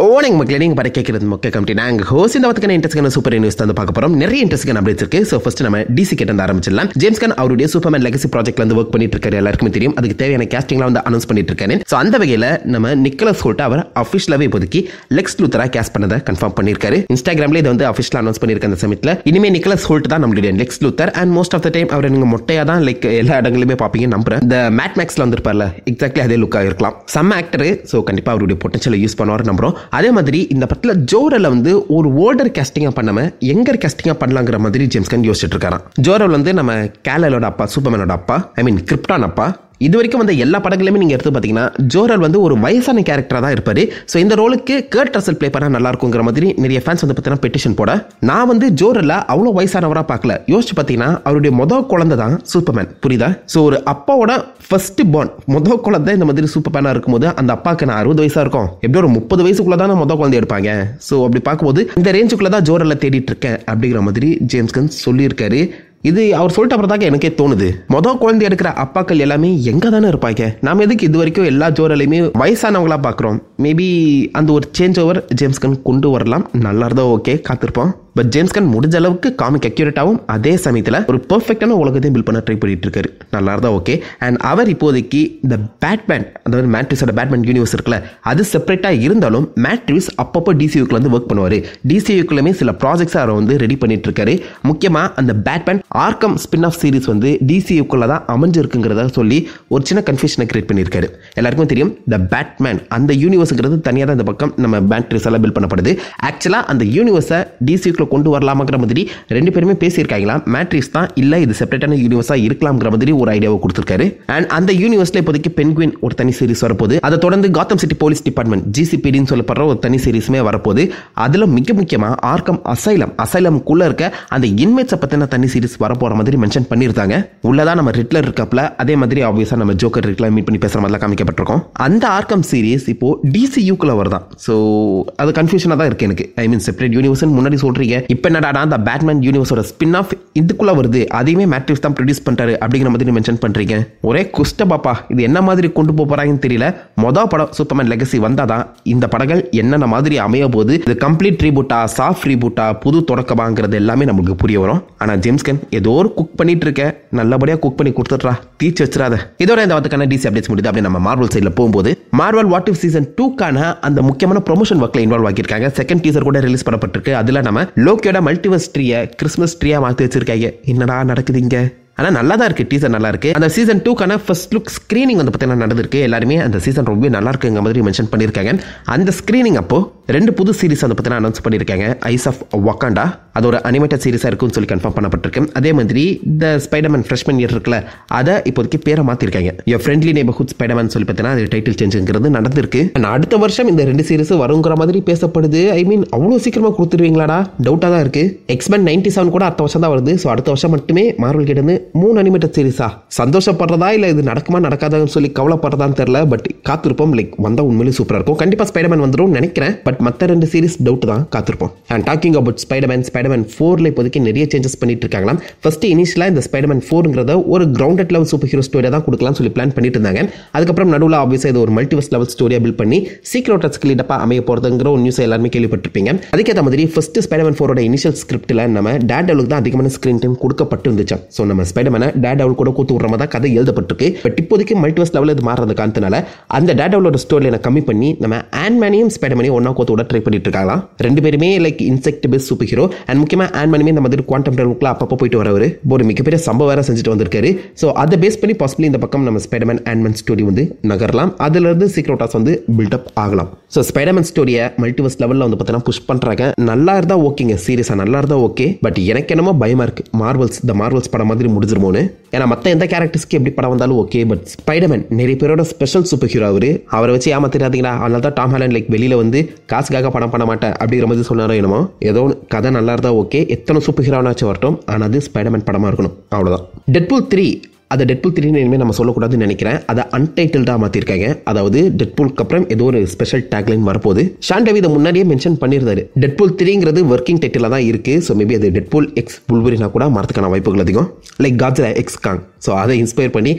ஓனங்க மக்களே, நீங்கள் பட கேட்குறது மொக்க கமிட்டி. நாங்கள் ஹோஸ் இந்த வாரத்துக்கான இன்ட்ரெஸ்டான சூப்பர் நியூஸ் வந்து பார்க்க போகிறோம். நிறைய இன்ட்ரெஸ்டான அப்டேட்ஸ் இருக்கு. ஸோ ஃபர்ஸ்ட் நம்ம டிசி கிட்ட இருந்து ஆரம்பிச்சிடலாம். ஜேம்ஸ் கன் அவருடைய சூப்பர்மேன் லெகசி ப்ராஜெக்ட்ல வந்து ஒர்க் பண்ணிட்டு இருக்காரு, எல்லாருக்குமே தெரியும். அதுக்கு தேவையான கேஸ்டிங்லாம் வந்து அனௌன்ஸ் பண்ணிட்டு இருக்காரு. ஸோ அந்த வகையில் நம்ம நிக்கலஸ் ஹோல்ட் அவர் அஃபிஷியலாகவே இப்போதைக்கு லெக்ஸ் லூத்தரா கேஸ்ட் பண்ணதை கன்ஃபார்ம் பண்ணியிருக்காரு. இன்ஸ்டாகிராம்ல இதை வந்து அஃபிஷியலாக அனௌன்ஸ் பண்ணியிருக்க அந்த சமயத்தில் இனிமே நிக்கலஸ் ஹோல்ட் தான் நம்மளுடைய Lex Luthor. And most of the time அவர் நீங்கள் மொட்டையாக தான் லைக் எல்லா இடங்களுமே பார்ப்பீங்க நம்புறேன். இந்த மேட் மேக்ஸ்ல வந்துருப்பார்ல, எக்ஸாக்ட்லி அதே லுக்காக இருக்கலாம். செம்ம ஆக்டர். ஸோ கண்டிப்பாக அவருடைய பொட்டன்ஷியலை யூஸ் பண்ணுவார் நம்புறோம். அதே மாதிரி இந்த படத்தில் ஜோரல் வந்து ஒரு ஓல்டர் கேஸ்டிங்கா பண்ணாம யங்கர் கேஸ்டிங்கா பண்ணலாங்கிற மாதிரி ஜேம்ஸ் கன் யோசிச்சுட்டு இருக்காராம். ஜோரல் வந்து நம்ம கேலலோட அப்பா, சூப்பர்மேனோட அப்பா, ஐ மீன் கிரிப்டான் அப்பா. இது வரைக்கும் வந்து எல்லா படங்களுமே நீங்கள் எடுத்து பார்த்தீங்கன்னா ஜோரல் வந்து ஒரு வயசான கேரக்டராக தான் இருப்பார். ஸோ இந்த ரோலுக்கு கர்ட் ரசல் ப்ளே பண்ணால் நல்லா இருக்குங்கிற மாதிரி நிறைய ஃபேன்ஸ் வந்து பார்த்தீங்கன்னா பெட்டிஷன் போட, நான் வந்து ஜோரலில் அவ்வளோ வயசானவராக பார்க்கல. யோசிச்சு பார்த்தீங்கன்னா அவருடைய மொதல் குழந்தை தான் சூப்பர்மேன், புரியுதா? ஸோ ஒரு அப்பாவோட ஃபர்ஸ்ட் பார்ன் மொதல் குழந்தை இந்த மாதிரி சூப்பர்மேனாக இருக்கும்போது அந்த அப்பாவுக்கு நான் 60 வயசாக இருக்கும், எப்படி ஒரு 30 வயசுக்குள்ளே தான் மொதல் குழந்தை எடுப்பாங்க. ஸோ அப்படி பார்க்கும்போது இந்த ரேஞ்சுக்குள்ளே தான் ஜோரலில் தேடிட்டு இருக்கேன் அப்படிங்கிற மாதிரி ஜேம்ஸ் கன் சொல்லியிருக்காரு. இது அவர் சொல்லிட்டு அப்புறம் தாங்க எனக்கே தோணுது, மொதல் குழந்தை எடுக்கிற அப்பாக்கள் எல்லாமே எங்கே தானே இருப்பாங்க. நாம் எதுக்கு இது வரைக்கும் எல்லா ஜோரலையுமே வயசானவங்களா பார்க்குறோம்? மேபி அந்த ஒரு சேஞ்ச் ஓவர் ஜேம்ஸ் கன் கொண்டு வரலாம். நல்லா இருந்தால் ஓகே, காத்திருப்போம். பட் ஜேம்ஸ் கன் முடிஞ்ச அளவுக்கு காமிக் அக்யூரேட்டாகவும் அதே சமயத்தில் ஒரு பெர்ஃபெக்டான உலகத்தையும் பில்ட் பண்ண ட்ரை பண்ணிட்டு இருக்காரு. நல்லா இருந்தால் ஓகே. அண்ட் அவர் இப்போதைக்கு இந்த பேட்மேன், அதாவது மேட்ரிஸோட பேட்மேன் யூனிவர்ஸ் இருக்குல்ல, அது செப்பரேட்டாக இருந்தாலும் மேட்ரிஸ் அப்பப்போ டிசியூக்குள்ள வந்து ஒர்க் பண்ணுவார். டிசியூக்குள்ளமே சில ப்ராஜெக்ட்ஸ் அவர் வந்து ரெடி பண்ணிட்டு இருக்காரு. முக்கியமாக அந்த Batman Arkham spin off series வந்து டிசியூக்குள்ள தான் அமைஞ்சிருக்குங்கிறத சொல்லி ஒரு சின்ன கன்ஃபியூஷனை கிரியேட் பண்ணியிருக்காரு. எல்லாருக்கும் தெரியும் த பேட்மேன் அந்த யூனிவர்ஸுங்கிறது தனியாக தான் இந்த பக்கம் நம்ம மேட்ரிஸ் எல்லாம் பில்ட் பண்ணப்படுது. ஆக்சுவலாக அந்த யூனிவர்ஸை டிசியூக்குள்ள கொண்டு வரலாமாங்கிற மாதிரி ரெண்டு பேருமே பேசியிருக்காங்களா. மேட்ரிக்ஸ் தான் இல்லை இது செப்பரேட்டான யூனிவர்ஸா இருக்கலாம்ங்கிற மாதிரி ஒரு ஐடியாவை கொடுத்திருக்காரு. அண்ட் அந்த யூனிவர்ஸ்ல இப்போதைக்கு பென்குயின் ஒரு தனி சீரிஸ் வரப்போகுது. அதை தொடர்ந்து காத்தம் சிட்டி போலீஸ் டிபார்ட்மெண்ட் ஜிசிபிடின்னு சொல்லப்படுற ஒரு தனி சீரிஸுமே வரப்போகுது. அதுல மிக முக்கியமா ஆர்கம் அசைலம்குள்ள இருக்க அந்த இன்மேட்ஸை பத்தின தனி சீரிஸ் வரப்போற மாதிரி மென்ஷன் பண்ணியிருந்தாங்க. உள்ளதான் நம்ம ரிட்லர் இருக்காப்ல, அதே மாதிரி ஆப்வியஸா நம்ம ஜோக்கர் இருக்கலாம் மீட் பண்ணி பேசுற மாதிரி காமிக்கப்பட்டிருக்கோம். அந்த ஆர்கம் சீரிஸ் இப்போ டிசியூக்குள்ள வருதான். ஸோ அது கன்ஃபியூஷனாக தான் இருக்கு எனக்கு. ஐ மீன் செப்பரேட் யூனிவர்ஸ் முன்னாடி சொல்றீங்க, இப்போ என்னடா அந்த பேட்மேன் யூனிவர்ஸோட ஸ்பின் ஆஃப் இதுக்குள்ள வருது, அதையுமே மேட்ரிக்ஸ் தான் ப்ரொடியூஸ் பண்றாரு அப்படிங்கிற மாதிரி மென்ஷன் பண்றீங்க. ஒரே குஷ்ட பாப்பா, இது என்ன மாதிரி கொண்டு போறாங்கன்னு தெரியல. மொதல் படம் சூப்பர்மேன் லெகசி வந்தாதான் இந்த படங்கள் என்னென்ன மாதிரி அமைய போது, இது கம்ப்ளீட் ரீபூட்டா, சாஃப்ட் ரீபூட்டா, புது தொடக்கமாங்கிறது எல்லாமே நமக்கு புரிய வரும். ஆனா ஜேம்ஸ் கன் ஏதோ ஒரு குக் பண்ணிட்டு இருக்க, நல்லபடியா குக் பண்ணி கொடுத்துட்றா, தீச்சு வச்சிடாத. இதோட இந்த வாரத்துக்கான டிசி அப்டேட்ஸ் முடியுது. அப்படியே நம்ம மார்வல் சைட்ல போகும்போது மார்வல் வாட் இஃப் சீசன் 2க்கான அந்த முக்கியமான ப்ரொமோஷன் ஒர்க்ல இன்வால்வ் ஆகியிருக்காங்க. செகண்ட் டீசர் கூட ரிலீஸ் பண்ணப்பட்டிருக்கு. அதுல நம்ம லோக்கியோட மல்டிவர்ஸ் ட்ரீயை கிறிஸ்மஸ் ட்ரீயா மாற்றி வச்சிருக்காங்க. என்னடா நடக்குதுங்க? ஆனால் நல்லா தான் இருக்குது, டீசர் நல்லா இருக்குது. அந்த சீசன் 2க்கான ஃபர்ஸ்ட் லுக் ஸ்க்ரீனிங் வந்து பார்த்தீங்கன்னா நடந்திருக்கு. எல்லாருமே அந்த சீசன் ரொம்பவே நல்லா இருக்குங்க மாதிரி மென்ஷன் பண்ணியிருக்காங்க. அந்த ஸ்க்ரீனிங் அப்போ 2 புது சீரிஸ் வந்து பார்த்தீங்கன்னா அனௌன்ஸ் பண்ணியிருக்காங்க. ஐஸ் ஆஃப் வக்காண்டா, அது ஒரு அனிமேட்டட் சீரிஸாக இருக்குன்னு சொல்லி கன்ஃபார்ம் பண்ணப்பட்டிருக்கு. அதே மாதிரி இந்த ஸ்பைடர்மேன் ஃப்ரெஷ்மன் இயர் இருக்குல்ல, அதை இப்போதைக்கு பேரை மாற்றிருக்காங்க. யோ ஃப்ரெண்ட்லி நெய்பர்ஹுட் ஸ்பைடர்மேன் சொல்லி பார்த்தீங்கன்னா அது டைட்டில் சேஞ்சுங்கிறது நடந்திருக்கு. அடுத்த வருஷம் இந்த 2 சீரிஸ் வருங்கிற மாதிரி பேசப்படுது. ஐ மீன் அவ்வளோ சீக்கிரமாக கொடுத்துருவீங்களாடா? டவுட்டாக தான் இருக்குது. எக்ஸ்மென் 97 கூட அடுத்த வருஷம் தான் வருது. ஸோ அடுத்த வருஷம் மட்டுமே மார்வல் கிட்ட இருந்து 3 அனிமேட்டட் சீரிஸா? சந்தோஷப்படுறதா இல்லை இது நடக்குமா நடக்காதான்னு சொல்லி கவலைப்படுறதான்னு தெரியல. பட் காத்திருப்போம். லைக் வந்தால் உண்மையிலே சூப்பராக இருக்கும். கண்டிப்பாக ஸ்பைடர்மேன் வந்துடும் நினைக்கிறேன். பட் மற்ற 2 சீரிஸ் டவுட் தான், காத்திருப்போம். அண்ட் டாக்கிங் அபவுட் ஸ்பைடர்மேன் 4ல இப்போதைக்கு நிறைய சேஞ்சஸ் பண்ணிட்டு இருக்காங்களாம். ஃபர்ஸ்ட் இனிஷியலாக இந்த ஸ்பைடர்மேன் 4ங்கிறத ஒரு கிரவுண்டட் லெவல் சூப்பர் ஹீரோ ஸ்டோரியாக தான் கொடுக்கலாம்னு சொல்லி பிளான் பண்ணிட்டு இருந்தாங்க. அதுக்கப்புறம் நடுவில் ஆப்வியஸாக இது ஒரு மல்டிவர்ஸ் லெவல் ஸ்டோரியாக பில்ட் பண்ணி சீக்ரெட்ஸ்க்கு லீடப்பா அமைய போகிறதுங்கிற ஒரு நியூஸ் எல்லாருமே கேள்விப்பட்டிருப்பீங்க. அதுக்கேற்ற மாதிரி ஃபர்ஸ்ட் ஸ்பைடர்மேன் 4ஓட இனிஷியல் ஸ்கிரிப்டில் நம்ம டேர்டெவிலுக்கு தான் அதிகமான ஸ்கிரீன் டைம் கொடுக்கப்பட்டு இருந்துச்சு. ஸோ நம்ம ஸ்பைடர்மேனை டேர்டெவில் கூட கூத்து விடுற மாதிரி தான் கதை எழுதப்பட்டிருக்கு. பட் இப்போதைக்கு மல்டிவர்ஸ் லெவலில் இது மாறுறது காரணத்தினால அந்த டேர்டெவிலோட ஸ்டோரியை கம்மி பண்ணி நம்ம ஆன்மேனையும் ஸ்பைடர்மேனையும் ஒன்றா கூத்து விட ட்ரை பண்ணிட்டு இருக்காங்களாம். 2 பேருமே like insect face super hero. And முக்கியமாக ஆன்மேனுமே இந்த மாதிரி குவாண்டம் டைமுக்குள்ள அப்பப்போ போயிட்டு வரவர் ஒரு மிகப்பெரிய சம்பவம் வேற செஞ்சுட்டு வந்திருக்காரு. ஸோ அதை பேஸ் பண்ணி பாசிபிளி இந்த பக்கம் நம்ம ஸ்பைடர்மேன் ஆன்மேன் ஸ்டோரி வந்து நகரலாம். அதுல இருந்து சீக்ரெட்டாஸ் வந்து பில்டப் ஆகலாம். ஸோ ஸ்பைடர்மேன் ஸ்டோரியை மல்டிவர்ஸ் லெவலில் வந்து பார்த்தீங்கன்னா புஷ் பண்ணுறாங்க. நல்லா இருந்தால் ஓகேங்க, சீரியஸாக நல்லா இருந்தால் ஓகே. பட் எனக்கு என்னமோ பயமா இருக்கு, மார்வல்ஸ் படம் மாதிரி முடிஞ்சிருமோன்னு. ஏன்னா மற்ற எந்த கேரக்டர்ஸ்க்கு எப்படி படம் வந்தாலும் ஓகே. பட் ஸ்பைடர்மேன் நிறைய பேரோட ஸ்பெஷல் சூப்பர் ஹீரோ. அவரை வச்சு ஏமாத்திராதீங்களா? அதனால தான் டாம் ஹாலண்ட் லைக் வெளியில வந்து காசுக்காக படம் பண்ண மாட்டேன் அப்படிங்கிற மாதிரி சொன்னாரோ என்னமோ. ஏதோ கதை நல்லா இருந்தா ஓகே, எத்தனை சூப்பர் ஹீரோனாச்சும் வரட்டும், ஆனால் அது ஸ்பைடர்மேன் படமா இருக்கணும், அவ்வளோதான். டெட்பூல் 3 அதை டெட்பூல் 3 இனிமேல் நம்ம சொல்லக்கூடாதுன்னு நினைக்கிறேன். அதை அன்டைட்டில்டாக மாற்றிருக்காங்க. அதாவது டெட்பூலுக்கு அப்புறம் ஏதோ ஒரு ஸ்பெஷல் டேக்லைன் வரப்போகுது. ஷான் டேவி இதை முன்னாடியே மென்ஷன் பண்ணியிருந்தாரு. டெட்பூல் 3ங்கிறது ஒர்க்கிங் டைட்டிலாக தான் இருக்குது. ஸோ மேபி அது டெட்பூல் எக்ஸ் புல்வரினா கூட மாறதுக்கான வாய்ப்புகள் அதிகம். லைக் காட்ஸிலா எக்ஸ் காங். ஸோ அதை இன்ஸ்பயர் பண்ணி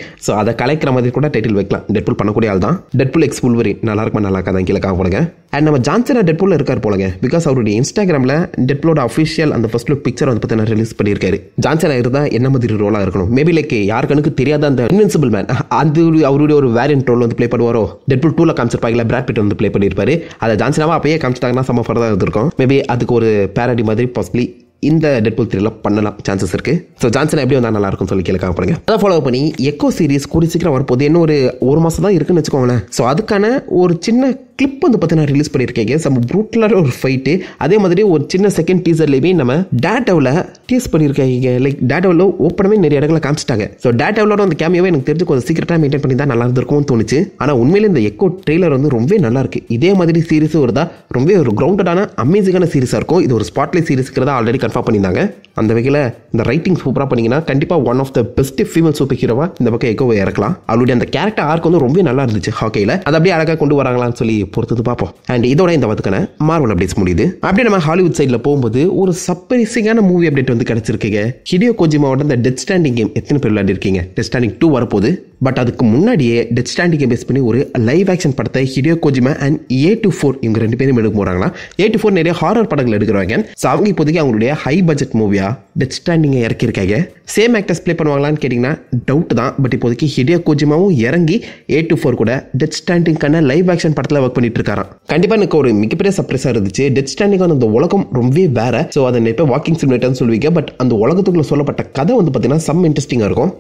அதை கலைக்கிற மாதிரி கூட டைட்டில் வைக்கலாம். டெட்பூல் பண்ணக்கூடிய ஆள் தான். டெட்பூல் எக்ஸ் புல்வரின் நல்லா இருக்குமா நல்லா இருக்காதான் கீழே காங்க போடுங்க. அண்ட் நம்ம ஜான்சனா டெட்பூல்ல இருக்கார் போலங்க. பிகாஸ் அவருடைய இன்ஸ்டாகிராமில் டெட்பூலோட அஃபிஷியல் அந்த ஃபர்ஸ்ட் லுக் பிக்சர் வந்து பார்த்தீங்கன்னா ரிலீஸ் பண்ணியிருக்காரு. ஜான்சனா இருந்தால் என்ன மாதிரி ரோலாக இருக்கணும்? மேபி லைக் யாருக்கனுக்கு தெரியாத அந்த இன்வின்சிபிள் மேன் அது அவருடைய ஒரு வேரியன்ட் ரோல் வந்து ப்ளே பண்ணுவாரோ. டெட்பூல் 2ல காமிச்சிருப்பாங்க, பிராட் பிட் வந்து ப்ளே பண்ணியிருப்பாரு. அதை ஜான்சனாவா அப்பயே காமிச்சிட்டாங்கன்னா செம்ம ஃபர்தராக இருந்திருக்கும். மேபி அதுக்கு ஒரு பேரடி மாதிரி பாசிபிளி இந்த டெட்பூல் 3ல பண்ணலாம் சான்சஸ் இருக்கு. ஸோ ஜான்சன் எப்படி வந்தால் நல்லா இருக்கும் சொல்லி கேட்க பாருங்க. அதை ஃபாலோ பண்ணி எக்கோ சீரிஸ் கூடி சீக்கிரம் வரப்போது. இன்னும் ஒரு மாதம் தான் இருக்குன்னு வச்சுக்கோங்களேன். ஸோ அதுக்கான ஒரு சின்ன கிளிப் வந்து பார்த்தீங்கன்னா ரிலீஸ் பண்ணியிருக்கீங்க. செம்ம ப்ரூட்டலான ஒரு ஃபைட்டு. அதே மாதிரி ஒரு சின்ன செகண்ட் டீசர்லேயுமே நம்ம டேட்டவில் டீஸ் பண்ணியிருக்காங்க. லைக் டேட்டவில் ஓப்பனவே நிறைய இடங்களை காமிச்சிட்டாங்க. ஸோ டேட்டவிலோட அந்த கேமியாவே எனக்கு தெரிஞ்சு கொஞ்சம் சீக்கிரட்டாக மெயின்டைன் பண்ணி தான் நல்லா இருந்திருக்கும்னு தோணுச்சு. ஆனால் உண்மையிலே இந்த எக்கோ ட்ரெய்லர் வந்து ரொம்ப நல்லா இருக்கு. இதே மாதிரி சீரிஸும் வருதா ரொம்ப ஒரு கிரவுண்டடான அமேசிங்கான சீரிஸாக இருக்கும். இது ஒரு ஸ்பாட்லைட் சீரிஸ்க்கிறதா ஆல்ரெடி கன்ஃபார்ம் பண்ணியிருந்தாங்க. அந்த வகையில் இந்த ரைட்டிங் சூப்பராக பண்ணிங்கன்னா கண்டிப்பாக one of the best female super ஹீரோவாக இந்த பக்கம் எக்கோவை இறக்கலாம். அவருடைய அந்த கேரக்டர் ஆர்க் வந்து ரொம்ப நல்லா இருந்துச்சு ஹாக்கியில். அது அப்படியே அழகாக கொண்டு வராங்களான்னு சொல்லி பொறுத்தது பார்ப்போம். அண்ட் இதோட இந்த வாரத்துக்கான மார்வல் அப்டேட்ஸ் முடியுது. அப்படியே நம்ம ஹாலிவுட் சைடில் போகும்போது ஒரு சர்ப்ரைசிங்கான மூவி அப்டேட் வந்து கிடைச்சிருக்கீங்க. ஹிடியோ கோஜிமாவோட இந்த டெத் ஸ்டாண்டிங் கேம் எத்தனை பேர் விளையாடிருக்கீங்க? டெத் ஸ்டாண்டிங் 2 வரப்போகுது. பட் அதுக்கு முன்னாடியே டெத் ஸ்டாண்டிங் கேம் பேஸ் பண்ணி ஒரு லைவ் ஆக்ஷன் படத்தை ஹிடியோ கோஜிமா அண்ட் A24 இவங்க 2 பேரும் எடுக்க போறாங்களா. A24 நிறைய ஹாரர் படங்கள் எடுக்கிறாங்க. ஸோ அவங்க இப்போதைக்கு அவங்களுடைய ஹை பட்ஜெட் மூவியா டெத் ஸ்டாண்டிங்கை இறக்கியிருக்காங்க. சேம் ஆக்டர்ஸ் ப்ளே பண்ணுவாங்களான்னு கேட்டிங்கன்னா டவுட் தான். பட் இப்போதைக்கு ஹிடியோ கோஜிமாவும் இறங்கி A24 கூட டெத் ஸ்டாண்டிங்கான லைவ் ஆக்ஷன் படத்தில் ஒர்க் பண்ணிட்டு இருக்காராம். கண்டிப்பாக எனக்கு ஒரு மிகப்பெரிய சர்ப்ரைஸாக இருந்துச்சு. டெத் ஸ்டாண்டிங் அந்த உலகம் ரொம்பவே வேற. ஸோ அதை இப்போ வாக்கிங் சிமுலேட்டர்னு சொல்லுவீங்க. பட் அந்த உலகத்துக்குள்ள சொல்லப்பட்ட கதை வந்து பார்த்தீங்கன்னா செம்ம இன்ட்ரெஸ்டிங்காக இருக்கும்.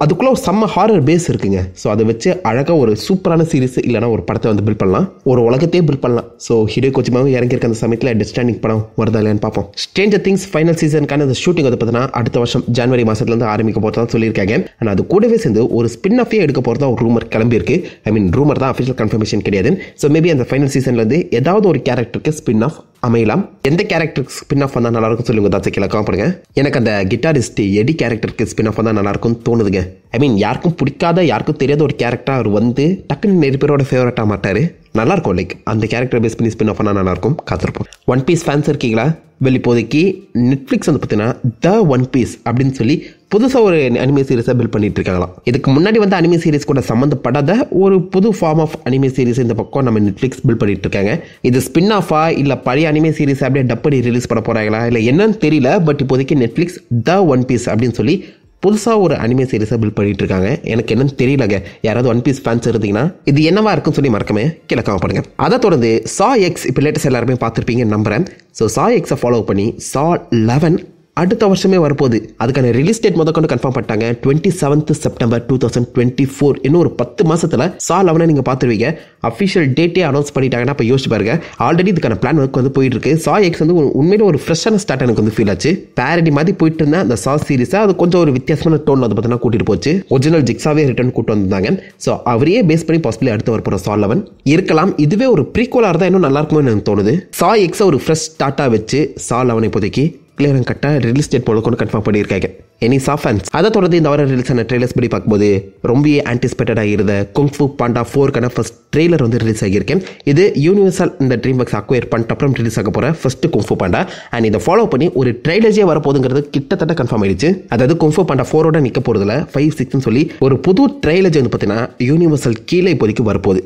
அதுக்குள்ள ஒரு செம்ம ஹாரர் பேஸ் இருக்குங்க. ஸோ அதை வச்சு அழகாக ஒரு சூப்பரான சீரிஸ் இல்லைனா ஒரு படத்தை வந்து பில்ட் பண்ணலாம். ஒரு உலகத்தையே பில்ட் பண்ணலாம். ஸோ ஹிடியோ கோஜிமாவும் இறங்கியிருக்க அந்த சமயத்தில் டெத் ஸ்டாண்டிங் படம் வருதா இல்லையான்னு பார்ப்போம். ஸ்ட்ரேஞ்சர் திங்ஸ் ஃபைனல் சீசனுக்கான அந்த ஷூட்டிங் வந்து பார்த்தீங்கன்னா அடுத்த வருஷம் ஜனவரி மாதத்துலேருந்து ஆரம்பிக்க போகிறதா சொல்லியிருக்காங்க. ஆனால் அது கூடவே சேர்ந்து ஒரு ஸ்பின் ஆஃபே எடுக்க போகிறதா ஒரு ரூமர் கிளம்பியிருக்கு. ஐ மீன் ரூமர் தான், அஃபிஷியல் கன்ஃபர்மேஷன் கிடையாது. ஸோ மேபி அந்த ஃபைனல் சீசன்லேருந்து ஏதாவது ஒரு கேரக்டருக்கு ஸ்பின் ஆஃப் அமையலாம். எந்த கேரக்டருக்கு ஸ்பின் ஆஃப் வந்தால் நல்லா இருக்கும் சொல்லுங்க. தாச்சு கீழே காப்படுங்க. எனக்கு அந்த கிட்டாரிஸ்ட் எடி கேரக்டருக்கு ஸ்பின் ஆஃப் வந்தால் நல்லா இருக்கும்னு தோணுதுங்க. ஐ மீன் யாருக்கும் பிடிக்காத யாருக்கும் தெரியாத ஒரு கேரக்டர் அவர் வந்து டக்குன்னு நிறைய பேரோட ஃபேவரட்டாக மாட்டார். நல்லாயிருக்கும். லைக் அந்த கேரக்டர் பேஸ் பண்ணி ஸ்பின் ஆஃப் பண்ணால் நல்லாயிருக்கும். காத்திருப்போம். ஒன் பீஸ் ஃபேன்ஸ் இருக்கீங்களா? இப்போதைக்கு நெட்ஃப்ளிக்ஸ் வந்து பார்த்தீங்கன்னா த ஒன் பீஸ் அப்படின்னு சொல்லி புதுசாக ஒரு அனிமே சீரிஸை பில்ட் பண்ணிட்டு இருக்காங்களாம். இதுக்கு முன்னாடி வந்து அனிமே சீரிஸ் கூட சம்மந்தப்படாத ஒரு புது ஃபார்ம் ஆஃப் அனிமே சீரிஸ் இந்த பக்கம் நம்ம நெட்ஃப்ளிக்ஸ் பில்ட் பண்ணிட்டு இருக்காங்க. இது ஸ்பின் ஆஃபா இல்லை பழைய அனிமே சீரிஸ் அப்படியே டப்படி ரிலீஸ் பண்ண போகிறாங்களா இல்லை என்னன்னு தெரியல. பட் இப்போதைக்கு நெட்ஃப்ளிக்ஸ் த ஒன் பீஸ் அப்படின்னு சொல்லி புதுசாக ஒரு அனிமே சீரிஸை பில்ட் பண்ணிட்டு இருக்காங்க. எனக்கு என்னன்னு தெரியலங்க. யாராவது ஒன் பீஸ் ஃபேன்ஸ் இருந்தீங்கன்னா இது என்னவா இருக்குன்னு சொல்லி மறக்காம கிழக்காம பண்ணுங்க. அதை தொடர்ந்து சா எக்ஸ் இப்போ லேட்டஸ்ட் எல்லாருமே பார்த்துருப்பீங்கன்னு நம்புறேன். ஸோ சா எக்ஸை ஃபாலோ பண்ணி சா 11 அடுத்த வருஷமே வரப்போகுது. அதுக்கான ரிலீஸ் டேட் முதற்கொண்டு கன்ஃபார்ம் பண்ணிட்டாங்க. 27th September 2024. இன்னும் ஒரு 10 மாசத்துல சா 11 நீங்க பார்த்துருவீங்க. அஃபிஷியல் டேட்டே அனௌன்ஸ் பண்ணிட்டாங்கன்னா அப்போ யோசிச்சு பாருங்க. ஆல்ரெடி இதுக்கான பிளான் ஒர்க் வந்து போயிட்டு இருக்கு. சா எக்ஸ் வந்து உண்மையில ஒரு ஃப்ரெஷ்ஷான ஸ்டார்ட் எனக்கு வந்து ஃபீல் ஆச்சு. பேரடி மாதிரி போயிட்டு இருந்த அந்த சா சீரிஸை அது கொஞ்சம் ஒரு வித்தியாசமான டோன் வந்து பார்த்தீங்கன்னா கூட்டிட்டு போச்சு. ஒரிஜினல் ஜிக்ஸாவே ரிட்டர்ன் கூட்டு வந்தாங்க. ஸோ அவரையே பேஸ் பண்ணி பாசிபிளி அடுத்து வரப்போற சா 11 இருக்கலாம். இதுவே ஒரு ப்ரீக்வலாக இருந்தால் இன்னும் நல்லா இருக்கும்னு எனக்கு தோணுது. சா எக்ஸை ஒரு ஃப்ரெஷ் ஸ்டார்ட்டாக வச்சு சா 11 இப்போதைக்கு கிளியர் கட்டாக ரிலீஸ் டேட் போல கொண்டு கன்ஃபார்ம் பண்ணியிருக்காங்க. எனி சா ஃபேன்ஸ் அதை தொடர்ந்து இந்த வாரம் ரிலீஸ் ஆன ட்ரெய்லர்ஸ் படி பார்க்கும்போது ரொம்பவே ஆன்டிசிபேட்டடாக இருந்த குங்ஃபு பாண்டா 4க்கான ஃபர்ஸ்ட் ட்ரெய்லர் வந்து ரிலீஸ் ஆகியிருக்கேன். இது யூனிவர்சல் இந்த ட்ரீம் ஒர்க்ஸ் அக்வயர் பண்ணிட்டு அப்புறம் ரிலீஸ் ஆக போகிற ஃபர்ஸ்ட் குங்ஃபு பாண்டா. அண்ட் இதை ஃபாலோ பண்ணி ஒரு ட்ரெய்லர்ஸே வரப்போகுதுங்கிறது கிட்டத்தட்ட கன்ஃபார்ம் ஆயிடுச்சு. அதாவது குங்ஃபு பாண்டா 4ஓட நிற்க போகிறதுல 5, 6ன்னு சொல்லி ஒரு புது ட்ரெய்லர்ஸ் வந்து பார்த்தீங்கன்னா யூனிவர்சல் கீழே இப்போதைக்கு வரப்போகுது.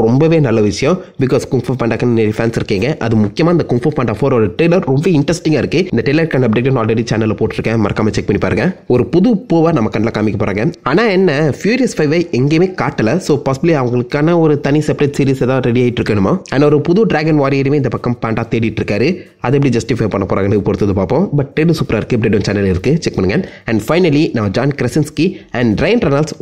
ரொம்பவே நல்ல விஷயம். பிகாஸ் குங்ஃபு பாண்டாக்கு நிறைய ஃபேன்ஸ் இருக்கீங்க. அது முக்கியமாக இந்த குங்ஃபு பாண்டா 4ஓட ட்ரெய்லர் ரொம்ப இன்ட்ரெஸ்டிங்காக இருக்குது. இந்த ட்ரெய்லருக்கான அப்டேட் ஆல்ரெடி சேனலில் போட்டிருக்கேன். மறக்காம செக் பண்ணி பாருங்க. ஒரு புது பூவை நம்ம கண்ணில் காமிக்க போறாங்க. ஆனால் என்ன ஃபியூரியஸ் 5 எங்கேயுமே காட்டல. ஸோ பாசிபிளி அவங்களுக்கான ஒரு தனி செப்பரேட் சீரிஸ் ஏதாவது ரெடி ஆகிட்டு இருக்கணுமா. அண்ட் ஒரு புது டிராகன் வாரியருமே இந்த பக்கம் பாண்டா தேடிட்டு இருக்காரு. அதை எப்படி ஜஸ்டிஃபை பண்ண போறாங்கன்னு பொறுத்தது பார்ப்போம். பட் ட்ரெய்லர் சூப்பராக இருக்கு. அப்டேட் சேனல் இருக்கு, செக் பண்ணுங்க. அண்ட் ஃபைனலி நான் ஜான் கிரசின்ஸ்கி அண்ட் ரையன் ரெனால்ட்ஸ்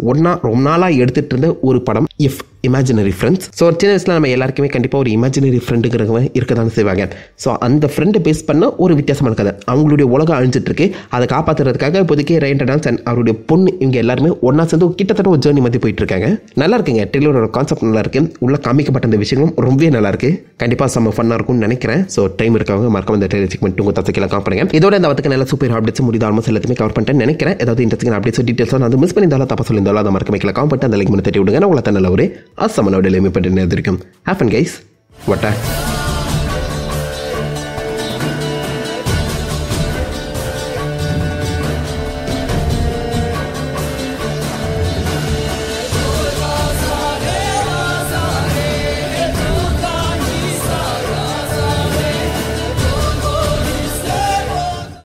ரொம்ப நாளாக எடுத்துட்டு இருந்த ஒரு படம் இஃப் இமேஜினரி ஃப்ரெண்ட்ஸ். ஸோ சின்ன வயசில் நம்ம எல்லாருக்குமே கண்டிப்பாக ஒரு இமேஜினரி ஃப்ரெண்டுங்கிறவங்க இருக்க தானே செய்வாங்க. ஸோ அந்த ஃப்ரெண்டை பேஸ் பண்ண ஒரு வித்தியாசமான கதை. அவங்களுடைய உலகம் அழிஞ்சிட்டு இருக்கு. அதை காப்பாற்றுறதுக்காக இப்போதைக்கு ரையன் ரெனால்ட்ஸ் அண்ட் அவருடைய பொண்ணு இவங்க எல்லாருமே ஒன்றா சேர்ந்து கிட்டத்தட்ட ஒரு ஜேர்னி மாதிரி போயிட்டு இருக்காங்க. நல்லா இருக்குங்க. ட்ரெய்லரோட கான்செப்ட் நல்லா இருக்கு. உள்ள காமிக்கப்பட்ட அந்த விஷயங்களும் ரொம்பவே நல்லா இருக்கு. கண்டிப்பாக செம்ம ஃபன்னாக இருக்கும்னு நினைக்கிறேன். ஸோ டைம் இருக்கவங்க மறக்காம இந்த ட்ரெய்லர் செக் பண்ணிட்டு உங்கள் தத்துக்கெல்லாம் காப்பாடுங்க. இதோட இந்த அவத்துக்கு நல்ல சூப்பர் அப்டேட்ஸ் முடியுது. ஆல்மோஸ்ட் எல்லாத்தையுமே கவர் பண்ணிட்டேன் நினைக்கிறேன். ஏதாவது இன்ட்ரெஸ்டிங் அப்டேட்ஸ் டீட்டெயில்ஸ் வந்து மிஸ் பண்ணியிருந்தாலும் தப்பா சொல்லியிருந்தாலும் அதை மறக்காம காம் பண்ணிட்டு அந்த லைக் பண்ணி தட்டி விடுங்க. உங்களை நல்ல ஒரு அசமனோட லிமிட் பண்ணி இருக்கும். Have fun guys. What